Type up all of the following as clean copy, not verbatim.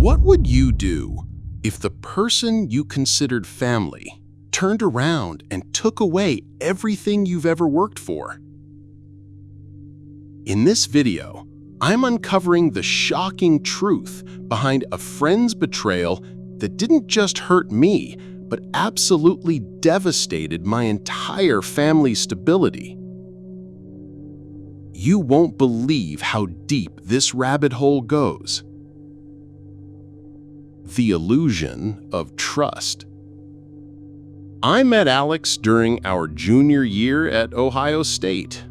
What would you do if the person you considered family turned around and took away everything you've ever worked for? In this video, I'm uncovering the shocking truth behind a friend's betrayal that didn't just hurt me, but absolutely devastated my entire family's stability. You won't believe how deep this rabbit hole goes. The illusion of trust. I met Alex during our junior year at Ohio State.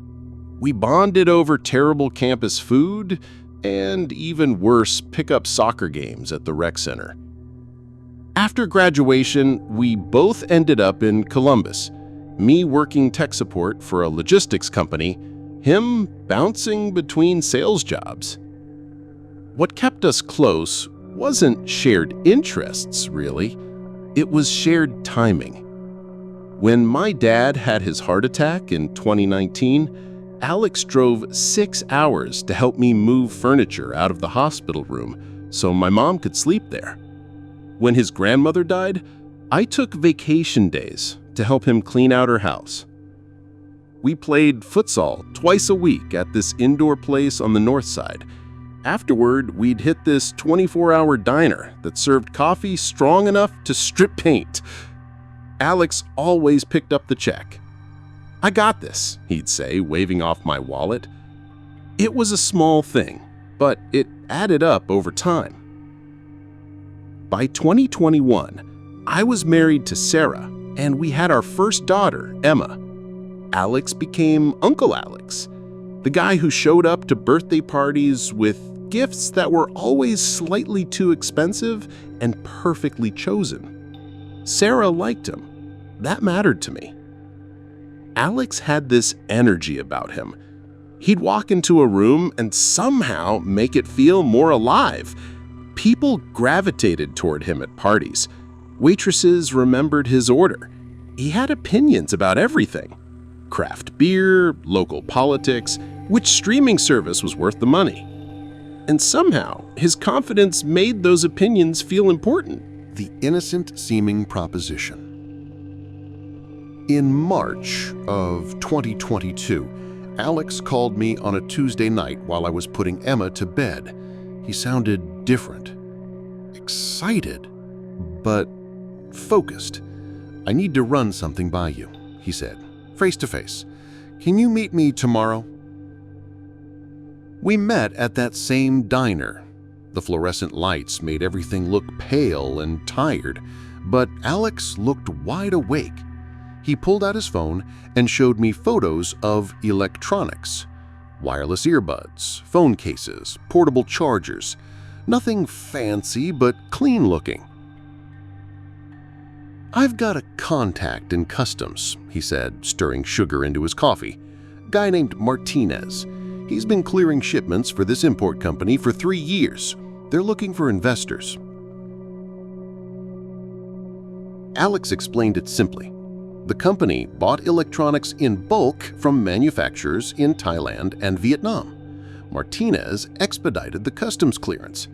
We bonded over terrible campus food and, even worse, pickup soccer games at the rec center. After graduation, we both ended up in Columbus, me working tech support for a logistics company, him bouncing between sales jobs. What kept us close wasn't shared interests, really. It was shared timing. When my dad had his heart attack in 2019, Alex drove 6 hours to help me move furniture out of the hospital room so my mom could sleep there. When his grandmother died, I took vacation days to help him clean out her house. We played futsal twice a week at this indoor place on the north side. Afterward, we'd hit this 24-hour diner that served coffee strong enough to strip paint. Alex always picked up the check. "I got this," he'd say, waving off my wallet. It was a small thing, but it added up over time. By 2021, I was married to Sarah, and we had our first daughter, Emma. Alex became Uncle Alex, the guy who showed up to birthday parties with gifts that were always slightly too expensive and perfectly chosen. Sarah liked him. That mattered to me. Alex had this energy about him. He'd walk into a room and somehow make it feel more alive. People gravitated toward him at parties. Waitresses remembered his order. He had opinions about everything: craft beer, local politics, which streaming service was worth the money. And somehow, his confidence made those opinions feel important. The innocent-seeming proposition. In March of 2022, Alex called me on a Tuesday night while I was putting Emma to bed. He sounded different, excited, but focused. "I need to run something by you," he said, face to face. "Can you meet me tomorrow?" We met at that same diner. The fluorescent lights made everything look pale and tired, but Alex looked wide awake. He pulled out his phone and showed me photos of electronics: wireless earbuds, phone cases, portable chargers. Nothing fancy, but clean looking. "I've got a contact in customs," he said, stirring sugar into his coffee. "Guy named Martinez. He's been clearing shipments for this import company for 3 years. They're looking for investors." Alex explained it simply. The company bought electronics in bulk from manufacturers in Thailand and Vietnam. Martinez expedited the customs clearance.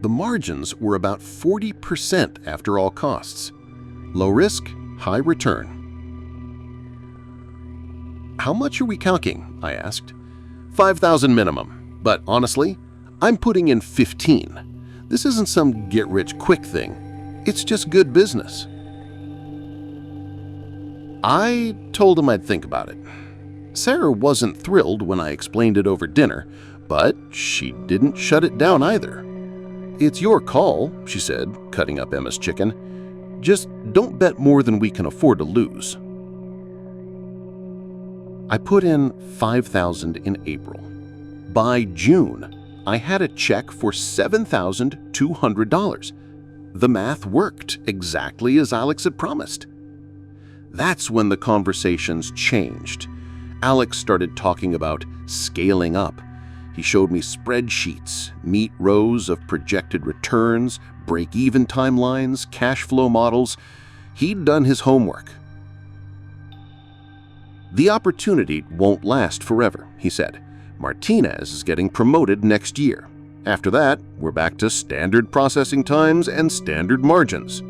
The margins were about 40% after all costs. Low risk, high return. "How much are we calculating?" I asked. $5,000 minimum, but honestly, I'm putting in 15. This isn't some get-rich-quick thing. It's just good business. I told him I'd think about it. Sarah wasn't thrilled when I explained it over dinner, but she didn't shut it down either. "It's your call," she said, cutting up Emma's chicken. "Just don't bet more than we can afford to lose." I put in $5,000 in April. By June, I had a check for $7,200. The math worked exactly as Alex had promised. That's when the conversations changed. Alex started talking about scaling up. He showed me spreadsheets, neat rows of projected returns, break-even timelines, cash flow models. He'd done his homework. "The opportunity won't last forever," he said. "Martinez is getting promoted next year. After that, we're back to standard processing times and standard margins.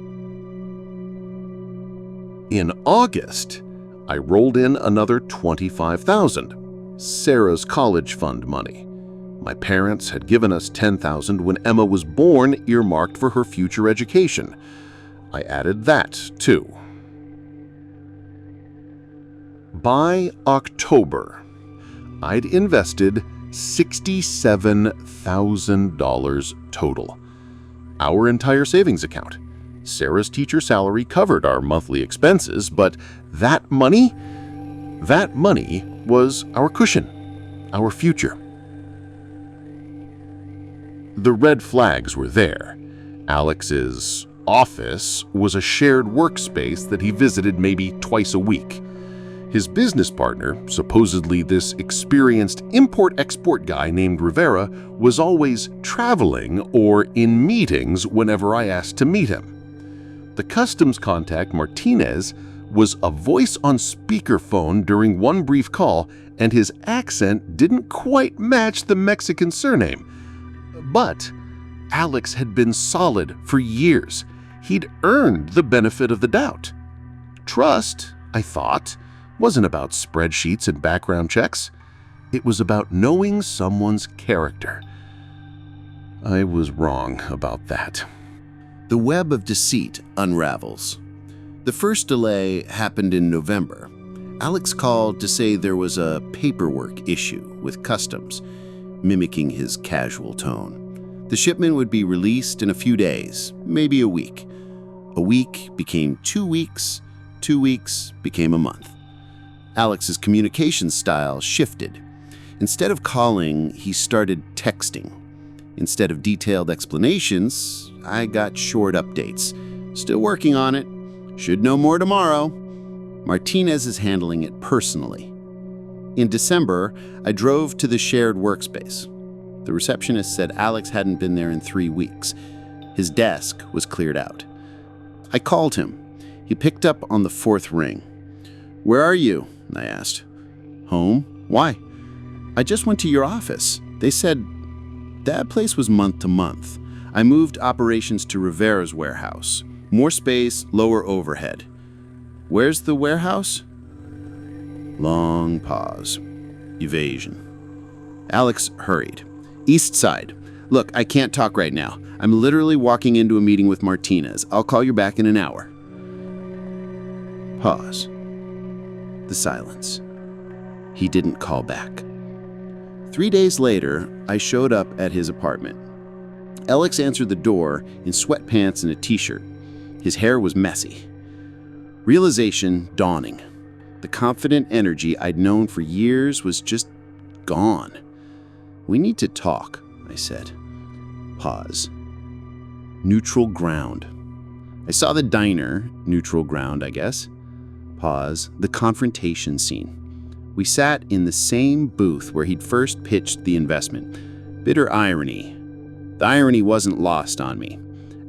In August, I rolled in another $25,000, Sarah's college fund money. My parents had given us $10,000 when Emma was born, earmarked for her future education. I added that, too. By October, I'd invested $67,000 total. Our entire savings account. Sarah's teacher salary covered our monthly expenses, but that money was our cushion, our future. The red flags were there. Alex's office was a shared workspace that he visited maybe twice a week. His business partner, supposedly this experienced import-export guy named Rivera, was always traveling or in meetings whenever I asked to meet him. The customs contact, Martinez, was a voice on speakerphone during one brief call, and his accent didn't quite match the Mexican surname. But Alex had been solid for years. He'd earned the benefit of the doubt. Trust, I thought, wasn't about spreadsheets and background checks. It was about knowing someone's character. I was wrong about that. The web of deceit unravels. The first delay happened in November. Alex called to say there was a paperwork issue with customs, mimicking his casual tone. The shipment would be released in a few days, maybe a week. A week became 2 weeks, 2 weeks became a month. Alex's communication style shifted. Instead of calling, he started texting. Instead of detailed explanations, I got short updates. Still working on it. Should know more tomorrow. Martinez is handling it personally. In December, I drove to the shared workspace. The receptionist said Alex hadn't been there in 3 weeks. His desk was cleared out. I called him. He picked up on the 4th ring. "Where are you?" I asked. "Home? Why?" "I just went to your office. They said that place was month to month. I moved operations to Rivera's warehouse. More space, lower overhead." "Where's the warehouse?" Long pause. Evasion. Alex hurried. "East side. Look, I can't talk right now. I'm literally walking into a meeting with Martinez. I'll call you back in an hour." Pause. The silence. He didn't call back. 3 days later, I showed up at his apartment. Alex answered the door in sweatpants and a t-shirt. His hair was messy. Realization dawning. The confident energy I'd known for years was just gone. "We need to talk," I said. Pause. Neutral ground. I saw the diner, neutral ground, I guess. Pause. The confrontation scene. We sat in the same booth where he'd first pitched the investment. Bitter irony. The irony wasn't lost on me.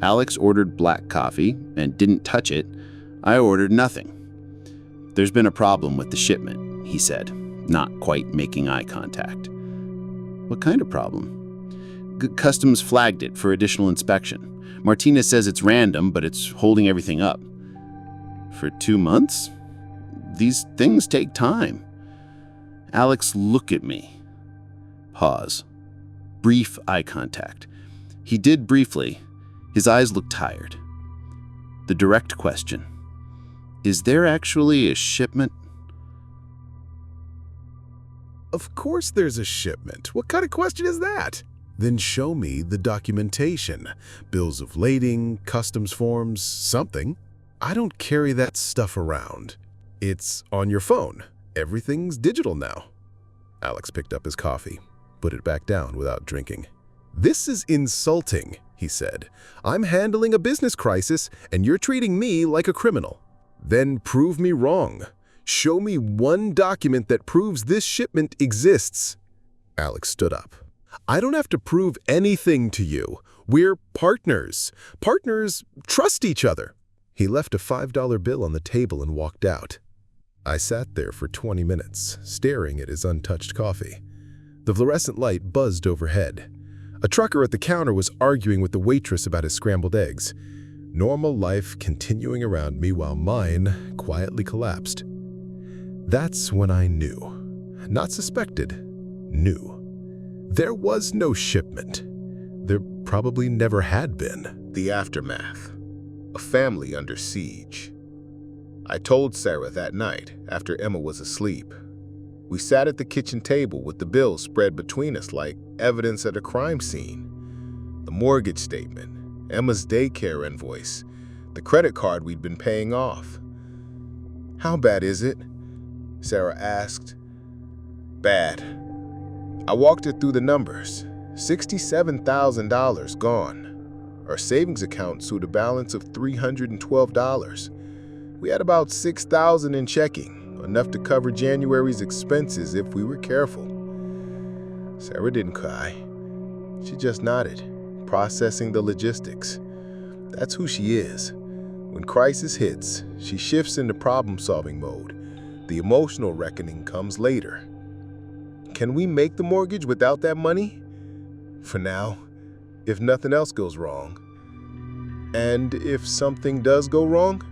Alex ordered black coffee and didn't touch it. I ordered nothing. "There's been a problem with the shipment," he said, not quite making eye contact. "What kind of problem?" "Customs flagged it for additional inspection. Martinez says it's random, but it's holding everything up." "For 2 months? These things take time." Alex looked at me. Pause. Brief eye contact. He did briefly. His eyes looked tired. The direct question. "Is there actually a shipment?" Of course there's a shipment. What kind of question is that? Then show me the documentation. Bills of lading, customs forms, something. I don't carry that stuff around. It's on your phone. Everything's digital now. Alex picked up his coffee, put it back down without drinking. "This is insulting," he said. "I'm handling a business crisis, and you're treating me like a criminal." "Then prove me wrong. Show me one document that proves this shipment exists." Alex stood up. "I don't have to prove anything to you. We're partners. Partners trust each other." He left a $5 bill on the table and walked out. I sat there for 20 minutes, staring at his untouched coffee. The fluorescent light buzzed overhead. A trucker at the counter was arguing with the waitress about his scrambled eggs. Normal life continuing around me while mine quietly collapsed. That's when I knew. Not suspected. Knew. There was no shipment. There probably never had been. The aftermath. A family under siege. I told Sarah that night after Emma was asleep. We sat at the kitchen table with the bills spread between us like evidence at a crime scene. The mortgage statement, Emma's daycare invoice, the credit card we'd been paying off. "How bad is it?" Sarah asked. "Bad." I walked her through the numbers. $67,000 gone. Our savings account showed a balance of $312. We had about $6,000 in checking, enough to cover January's expenses if we were careful. Sarah didn't cry. She just nodded, processing the logistics. That's who she is. When crisis hits, she shifts into problem-solving mode. The emotional reckoning comes later. Can we make the mortgage without that money? For now, if nothing else goes wrong. And if something does go wrong?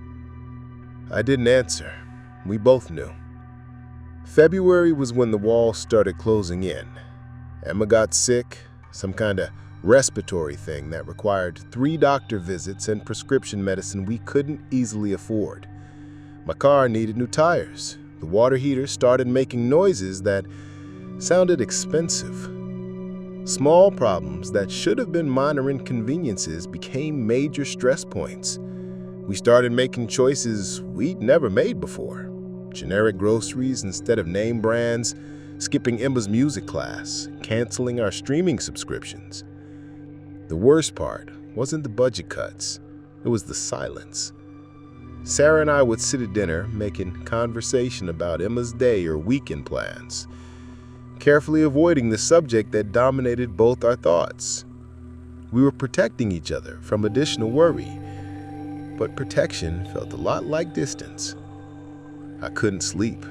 I didn't answer. We both knew. February was when the walls started closing in. Emma got sick, some kind of respiratory thing that required 3 doctor visits and prescription medicine we couldn't easily afford. My car needed new tires. The water heater started making noises that sounded expensive. Small problems that should have been minor inconveniences became major stress points. We started making choices we'd never made before. Generic groceries instead of name brands, skipping Emma's music class, canceling our streaming subscriptions. The worst part wasn't the budget cuts, it was the silence. Sarah and I would sit at dinner making conversation about Emma's day or weekend plans, carefully avoiding the subject that dominated both our thoughts. We were protecting each other from additional worry, but protection felt a lot like distance. I couldn't sleep.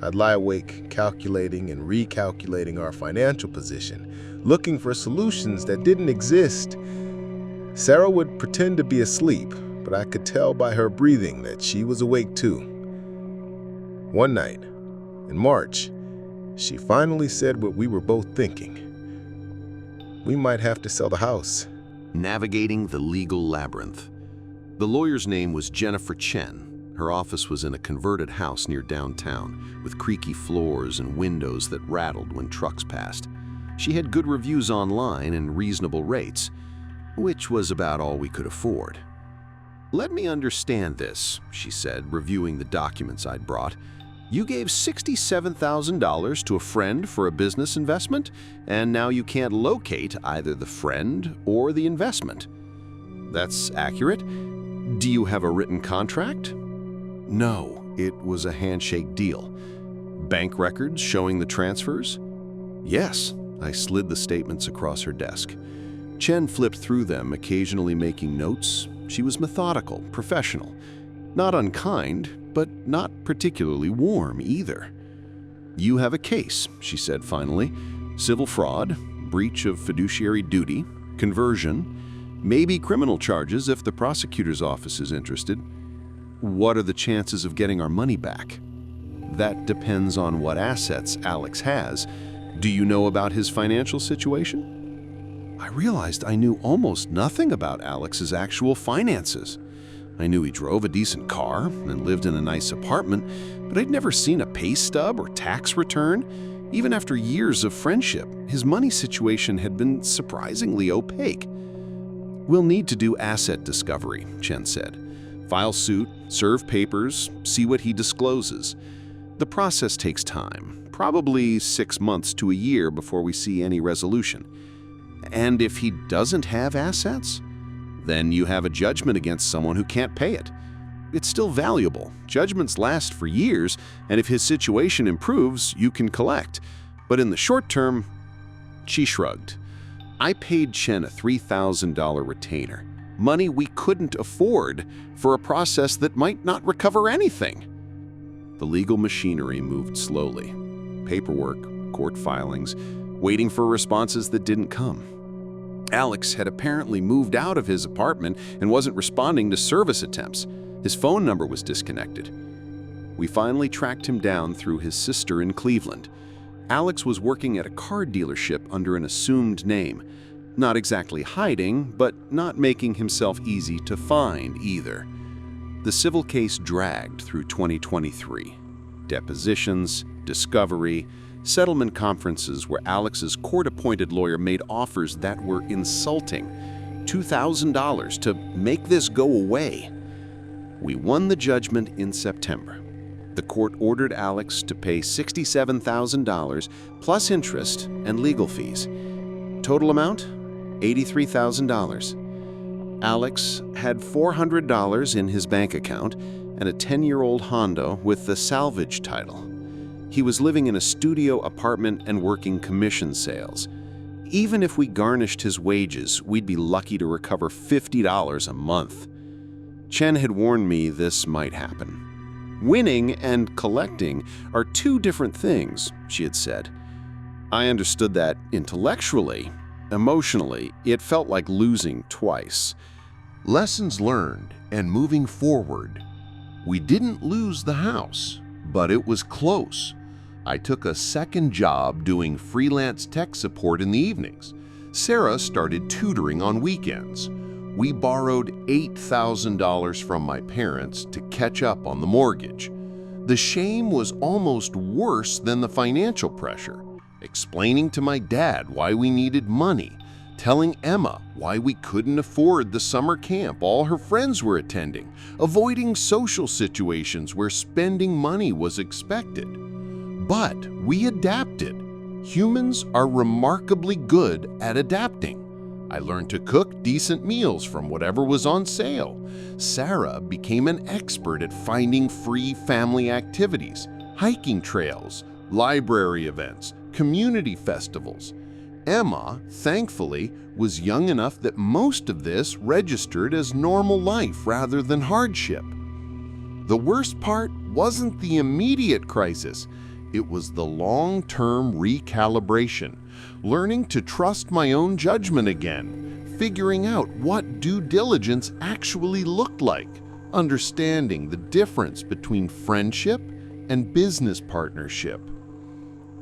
I'd lie awake calculating and recalculating our financial position, looking for solutions that didn't exist. Sarah would pretend to be asleep, but I could tell by her breathing that she was awake too. One night, in March, she finally said what we were both thinking. We might have to sell the house. Navigating the legal labyrinth. The lawyer's name was Jennifer Chen. Her office was in a converted house near downtown, with creaky floors and windows that rattled when trucks passed. She had good reviews online and reasonable rates, which was about all we could afford. "Let me understand this," she said, reviewing the documents I'd brought. "You gave $67,000 to a friend for a business investment, and now you can't locate either the friend or the investment. That's accurate? Do you have a written contract?" "No, it was a handshake deal." "Bank records showing the transfers?" "Yes." I slid the statements across her desk. Chen flipped through them, occasionally making notes. She was methodical, professional. Not unkind, but not particularly warm either. "You have a case," she said finally. "Civil fraud, breach of fiduciary duty, conversion, maybe criminal charges if the prosecutor's office is interested. What are the chances of getting our money back?" "That depends on what assets Alex has. Do you know about his financial situation?" I realized I knew almost nothing about Alex's actual finances. I knew he drove a decent car and lived in a nice apartment, but I'd never seen a pay stub or tax return. Even after years of friendship, his money situation had been surprisingly opaque. "We'll need to do asset discovery," Chen said. "File suit, serve papers, see what he discloses. The process takes time, probably 6 months to a year before we see any resolution. And if he doesn't have assets, then you have a judgment against someone who can't pay it. It's still valuable. Judgments last for years, and if his situation improves, you can collect. But in the short term," she shrugged. "I paid Chen a $3,000 retainer, money we couldn't afford for a process that might not recover anything." The legal machinery moved slowly. Paperwork, court filings, waiting for responses that didn't come. Alex had apparently moved out of his apartment and wasn't responding to service attempts. His phone number was disconnected. We finally tracked him down through his sister in Cleveland. Alex was working at a car dealership under an assumed name, not exactly hiding, but not making himself easy to find either. The civil case dragged through 2023. Depositions, discovery, settlement conferences where Alex's court-appointed lawyer made offers that were insulting. $2,000 to make this go away. We won the judgment in September. The court ordered Alex to pay $67,000 plus interest and legal fees. Total amount? $83,000. Alex had $400 in his bank account and a 10-year-old Honda with the salvage title. He was living in a studio apartment and working commission sales. Even if we garnished his wages, we'd be lucky to recover $50 a month. Chen had warned me this might happen. Winning and collecting are two different things, she had said. I understood that intellectually. Emotionally, it felt like losing twice. Lessons learned and moving forward. We didn't lose the house, but it was close. I took a second job doing freelance tech support in the evenings. Sarah started tutoring on weekends. We borrowed $8,000 from my parents to catch up on the mortgage. The shame was almost worse than the financial pressure. Explaining to my dad why we needed money, telling Emma why we couldn't afford the summer camp all her friends were attending, avoiding social situations where spending money was expected. But we adapted. Humans are remarkably good at adapting. I learned to cook decent meals from whatever was on sale. Sarah became an expert at finding free family activities, hiking trails, library events, community festivals. Emma, thankfully, was young enough that most of this registered as normal life rather than hardship. The worst part wasn't the immediate crisis. It was the long-term recalibration, learning to trust my own judgment again, figuring out what due diligence actually looked like, understanding the difference between friendship and business partnership.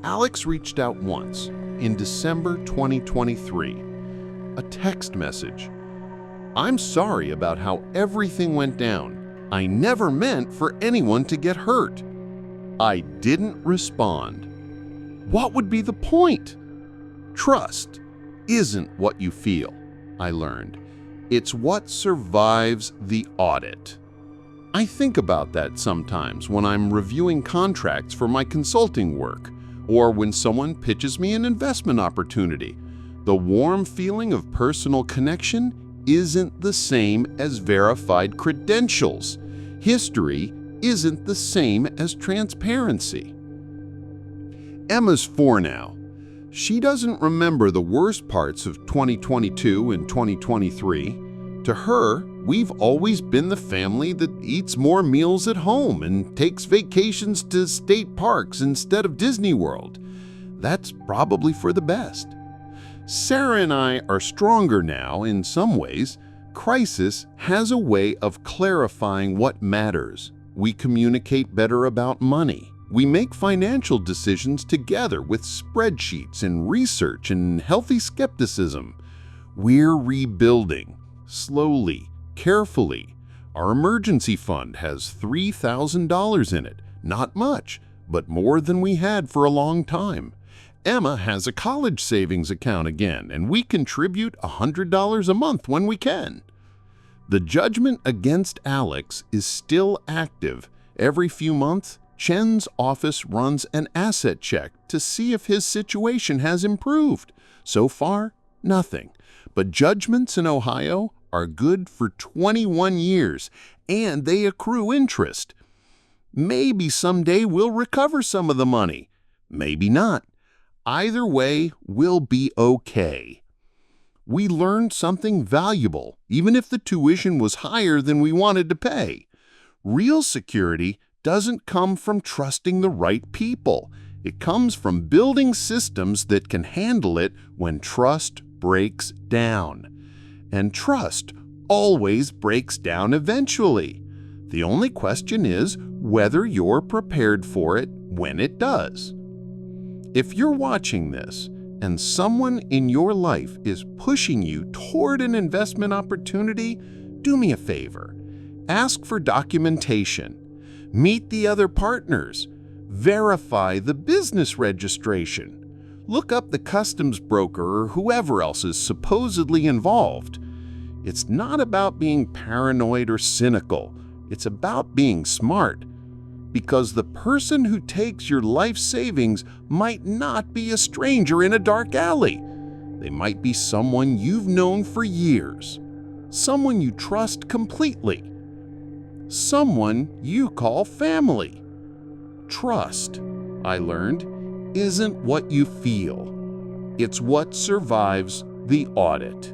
Alex reached out once, in December 2023. A text message. "I'm sorry about how everything went down. I never meant for anyone to get hurt." I didn't respond. What would be the point? Trust isn't what you feel, I learned. It's what survives the audit. I think about that sometimes when I'm reviewing contracts for my consulting work, or when someone pitches me an investment opportunity. The warm feeling of personal connection isn't the same as verified credentials. History isn't the same as transparency. Emma's 4 now. She doesn't remember the worst parts of 2022 and 2023. To her, we've always been the family that eats more meals at home and takes vacations to state parks instead of Disney World. That's probably for the best. Sarah and I are stronger now in some ways. Crisis has a way of clarifying what matters. We communicate better about money. We make financial decisions together with spreadsheets and research and healthy skepticism. We're rebuilding, slowly, carefully. Our emergency fund has $3,000 in it. Not much, but more than we had for a long time. Emma has a college savings account again, and we contribute $100 a month when we can. The judgment against Alex is still active. Every few months, Chen's office runs an asset check to see if his situation has improved. So far, nothing. But judgments in Ohio are good for 21 years, and they accrue interest. Maybe someday we'll recover some of the money. Maybe not. Either way, we'll be okay. We learned something valuable, even if the tuition was higher than we wanted to pay. Real security doesn't come from trusting the right people. It comes from building systems that can handle it when trust breaks down. And trust always breaks down eventually. The only question is whether you're prepared for it when it does. If you're watching this and someone in your life is pushing you toward an investment opportunity, do me a favor. Ask for documentation. Meet the other partners. Verify the business registration. Look up the customs broker or whoever else is supposedly involved. It's not about being paranoid or cynical. It's about being smart. Because the person who takes your life savings might not be a stranger in a dark alley. They might be someone you've known for years. Someone you trust completely. Someone you call family. Trust, I learned, isn't what you feel. It's what survives the audit.